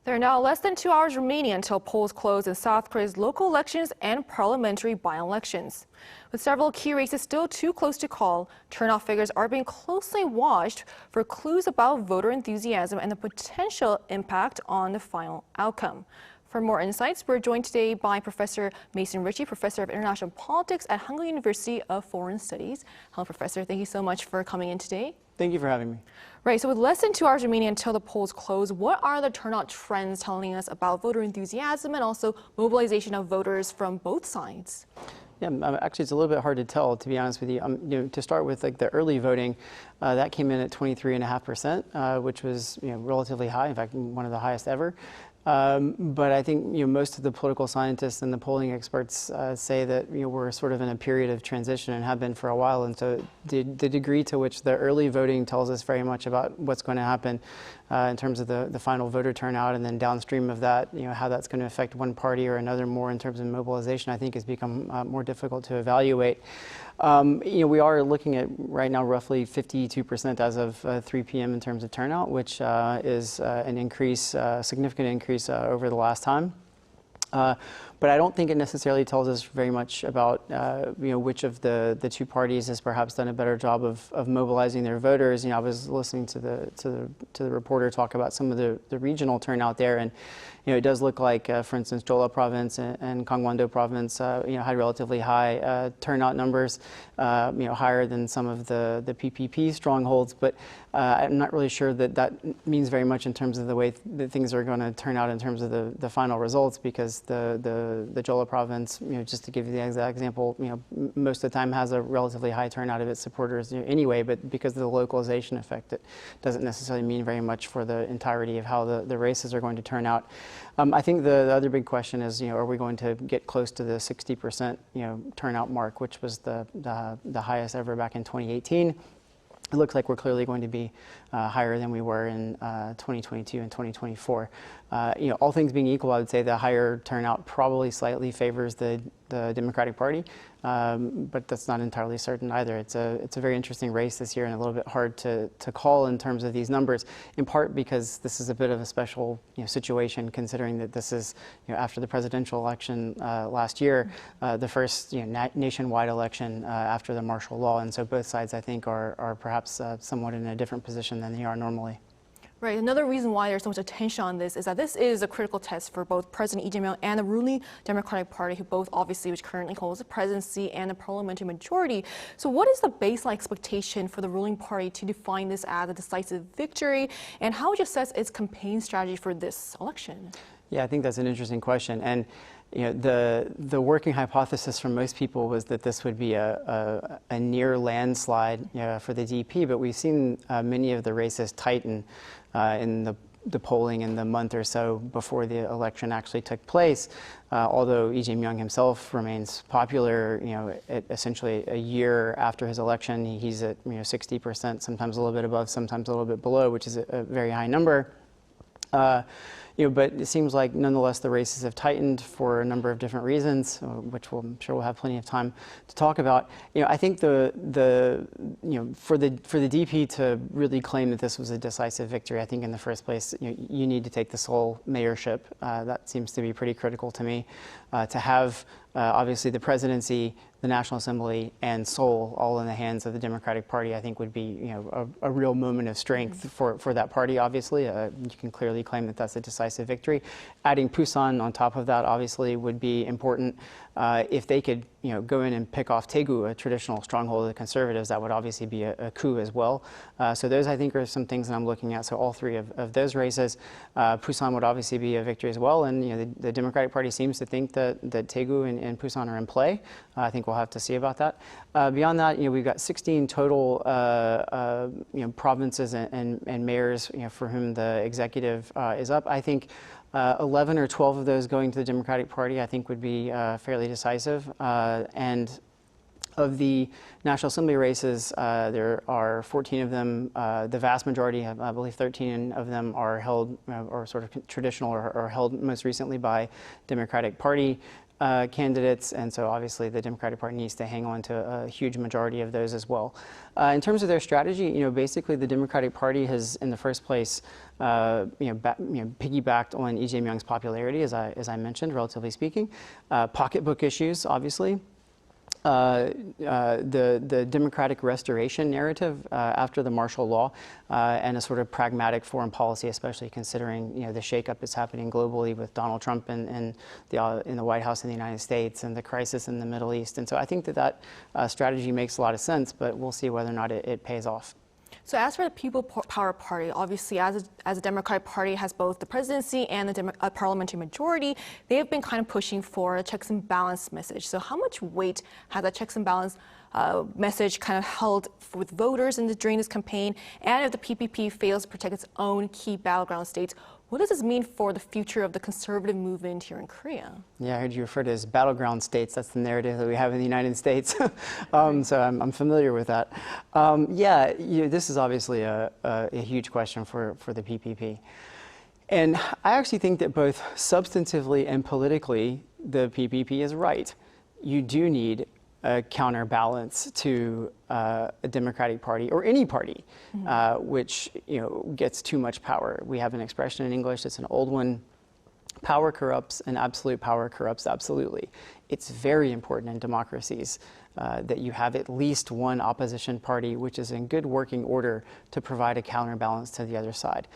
There are now less than 2 hours remaining until polls close in South Korea's local elections and parliamentary by-elections. With several key races still too close to call, turnout figures are being closely watched for clues about voter enthusiasm and the potential impact on the final outcome. For more insights, we're joined today by Professor Mason Richey, Professor of International Politics at Hankuk University of Foreign Studies. Hello, Professor. Thank you so much for coming in today. Thank you for having me. Right, so with less than 2 hours remaining until the polls close, what are the turnout trends telling us about voter enthusiasm and also mobilization of voters from both sides? Yeah, actually, it's a little bit hard to tell, to be honest with you. To start with, like the early voting, that came in at 23.5%, which was relatively high. In fact, one of the highest ever. But I think most of the political scientists and the polling experts say that we're sort of in a period of transition and have been for a while, and so the degree to which the early voting tells us very much about what's going to happen in terms of the final voter turnout, and then downstream of that, how that's going to affect one party or another more in terms of mobilization, I think has become more difficult to evaluate. We are looking at right now roughly 52% as of 3 p.m. in terms of turnout, which is an increase, significant increase over the last time. But I don't think it necessarily tells us very much about which of the two parties has perhaps done a better job of mobilizing their voters. I was listening to the reporter talk about some of the regional turnout there, and it does look like, for instance, Jeolla province and Gangwon-do province, had relatively high turnout numbers, higher than some of the PPP strongholds. But I'm not really sure that means very much in terms of the way that things are going to turn out in terms of the final results, because the Jeolla province, just to give you the exact example, most of the time has a relatively high turnout of its supporters anyway, but because of the localization effect, it doesn't necessarily mean very much for the entirety of how the races are going to turn out. I think the other big question is, are we going to get close to the 60% turnout mark, which was the highest ever back in 2018? It looks like we're clearly going to be higher than we were in 2022 and 2024. All things being equal, I would say the higher turnout probably slightly favors the Democratic Party, but that's not entirely certain either. It's a very interesting race this year and a little bit hard to call in terms of these numbers, in part because this is a bit of a special situation, considering that this is after the presidential election last year, the first nationwide election after the martial law, and so both sides, I think, are perhaps somewhat in a different position than they are normally. Right. Another reason why there's so much attention on this is that this is a critical test for both President Lee Jae Myung and the ruling Democratic Party, who both obviously which currently holds the presidency and a parliamentary majority. So what is the baseline expectation for the ruling party to define this as a decisive victory, and how would you assess its campaign strategy for this election? Yeah, I think that's an interesting question. And the working hypothesis for most people was that this would be a near landslide for the DP, but we've seen many of the races tighten in the polling in the month or so before the election actually took place. Although Lee Jae Myung himself remains popular, essentially a year after his election, he's at 60%, sometimes a little bit above, sometimes a little bit below, which is a very high number. But it seems like nonetheless the races have tightened for a number of different reasons, which I'm sure we'll have plenty of time to talk about. I think for the DP to really claim that this was a decisive victory, I think in the first place you need to take the Seoul mayorship. That seems to be pretty critical to me. To have obviously the presidency, the National Assembly, and Seoul all in the hands of the Democratic Party, I think would be a real moment of strength for that party. Obviously, you can clearly claim that that's a decisive victory. Adding Busan on top of that obviously would be important. If they could go in and pick off Daegu, a traditional stronghold of the conservatives, that would obviously be a coup as well. So those, I think, are some things that I'm looking at. So all three of those races. Busan would obviously be a victory as well, and the Democratic Party seems to think that Daegu and Busan are in play. I think we'll have to see about that. Beyond that, we've got 16 total provinces and mayors for whom the executive is up. I think 11 or 12 of those going to the Democratic Party, I think, would be fairly decisive. And Of the National Assembly races, there are 14 of them. The vast majority, I believe 13 of them, are held or sort of traditional or held most recently by Democratic Party candidates, and so obviously the Democratic Party needs to hang on to a huge majority of those as well. In terms of their strategy, basically the Democratic Party has, in the first place, piggybacked on Lee Jae Myung's popularity, as I mentioned, relatively speaking. Pocketbook issues, obviously. The democratic restoration narrative after the martial law, and a sort of pragmatic foreign policy, especially considering the shakeup that's happening globally with Donald Trump in the White House in the United States and the crisis in the Middle East. And so I think that strategy makes a lot of sense, but we'll see whether or not it pays off. So as for the People Power Party, obviously as a Democratic Party has both the presidency and the parliamentary majority, they have been kind of pushing for a checks and balance message. So how much weight has that checks and balance message kind of held with voters during this campaign? And if the PPP fails to protect its own key battleground states, what does this mean for the future of the conservative movement here in Korea? Yeah, I heard you refer to as battleground states. That's the narrative that we have in the United States. So I'm familiar with that. This is obviously a huge question for the PPP. And I actually think that both substantively and politically, the PPP is right. You do need a counterbalance to a Democratic Party or any party, which gets too much power. We have an expression in English, it's an old one: power corrupts and absolute power corrupts absolutely. It's very important in democracies that you have at least one opposition party which is in good working order to provide a counterbalance to the other side.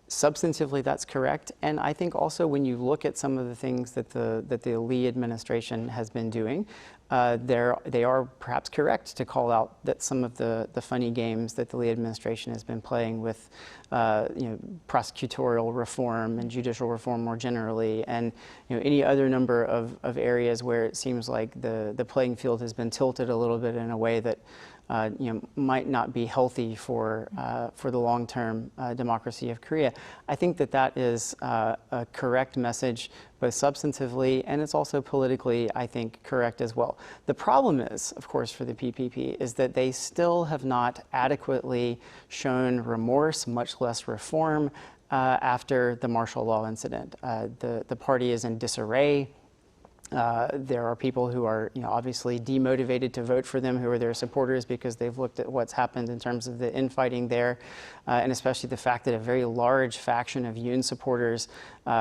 Substantively, that's correct, and I think also when you look at some of the things that the Lee administration has been doing, they are perhaps correct to call out that some of the funny games that the Lee administration has been playing with, prosecutorial reform and judicial reform more generally, and any other number of areas where it seems like the playing field has been tilted a little bit in a way that might not be healthy for the long-term democracy of Korea. I think that is a correct message, both substantively and it's also politically, I think, correct as well. The problem is, of course, for the PPP, is that they still have not adequately shown remorse, much less reform, after the martial law incident. The party is in disarray. There are people who are, obviously demotivated to vote for them, who are their supporters because they've looked at what's happened in terms of the infighting there, and especially the fact that a very large faction of Yoon supporters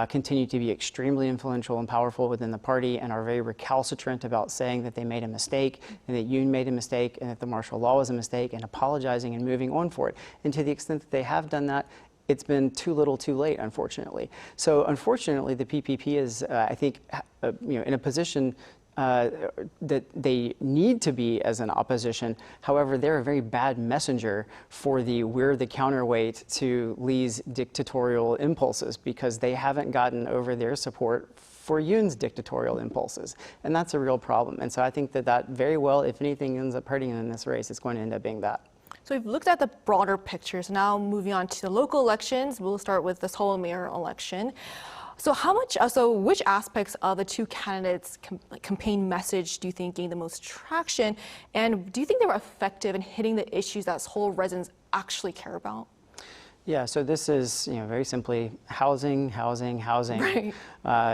continue to be extremely influential and powerful within the party and are very recalcitrant about saying that they made a mistake and that Yoon made a mistake and that the martial law was a mistake and apologizing and moving on for it. And to the extent that they have done that, it's been too little too late, unfortunately. So unfortunately, the PPP is, I think, in a position that they need to be as an opposition. However, they're a very bad messenger for we're the counterweight to Lee's dictatorial impulses, because they haven't gotten over their support for Yoon's dictatorial impulses. And that's a real problem. And so I think that very well, if anything ends up hurting in this race, it's going to end up being that. So we've looked at the broader picture. So now moving on to the local elections, we'll start with the Seoul mayor election. So which aspects of the two candidates' campaign message do you think gained the most traction? And do you think they were effective in hitting the issues that Seoul residents actually care about? Yeah, so this is, very simply housing, housing, housing. Right.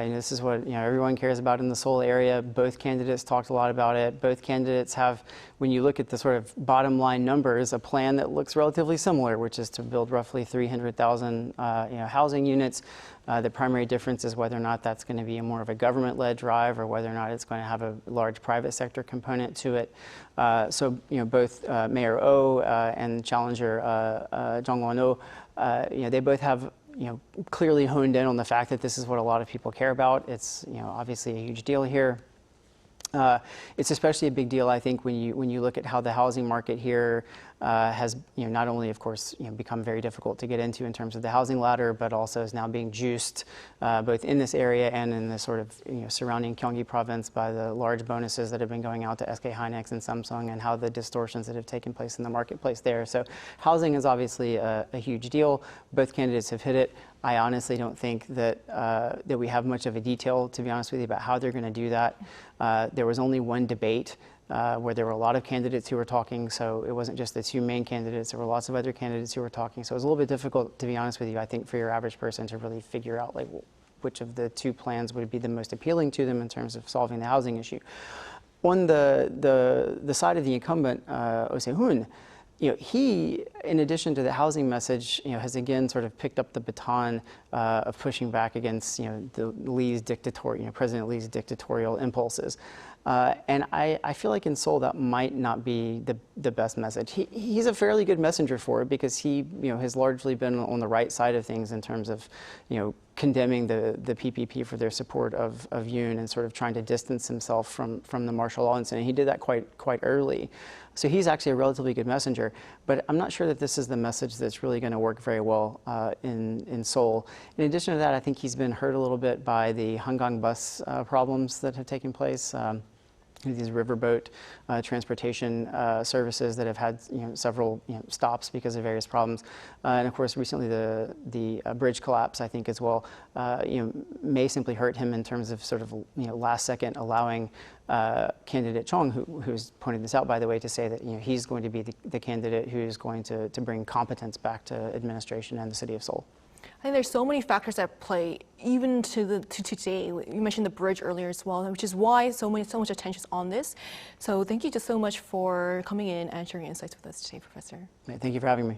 This is what everyone cares about in the Seoul area. Both candidates talked a lot about it. Both candidates have, when you look at the sort of bottom line numbers, a plan that looks relatively similar, which is to build roughly 300,000 housing units. The primary difference is whether or not that's going to be more of a government-led drive or whether or not it's going to have a large private sector component to it. So both Mayor Oh and challenger Jung Won-oh, they both have clearly honed in on the fact that this is what a lot of people care about. It's obviously a huge deal here. It's especially a big deal, I think, when you look at how the housing market here has not only, of course, become very difficult to get into in terms of the housing ladder, but also is now being juiced both in this area and in the sort of surrounding Gyeonggi province by the large bonuses that have been going out to SK Hynix and Samsung, and how the distortions that have taken place in the marketplace there. So housing is obviously a huge deal. Both candidates have hit it. I honestly don't think that we have much of a detail, to be honest with you, about how they're going to do that. There was only one debate where there were a lot of candidates who were talking. So it wasn't just the two main candidates. There were lots of other candidates who were talking. So it was a little bit difficult, to be honest with you, I think, for your average person to really figure out like which of the two plans would be the most appealing to them in terms of solving the housing issue. On the side of the incumbent, Oh Se-hoon, he, in addition to the housing message, has again sort of picked up the baton of pushing back against, President Lee's dictatorial impulses. And I feel like in Seoul that might not be the best message. He's a fairly good messenger for it because he, has largely been on the right side of things in terms of, condemning the PPP for their support of Yoon and sort of trying to distance himself from the martial law incident. He did that quite early. So he's actually a relatively good messenger, but I'm not sure that this is the message that's really going to work very well in Seoul. In addition to that, I think he's been hurt a little bit by the Hangang bus problems that have taken place. These riverboat transportation services that have had several stops because of various problems, and of course recently the bridge collapse I think as well may simply hurt him in terms of sort of last second allowing candidate Chung, who's pointed this out by the way, to say that he's going to be the candidate who's going to bring competence back to administration and the city of Seoul. I think there's so many factors at play, even to today. You mentioned the bridge earlier as well, which is why so much attention is on this. So thank you just so much for coming in and sharing insights with us today, Professor. Thank you for having me.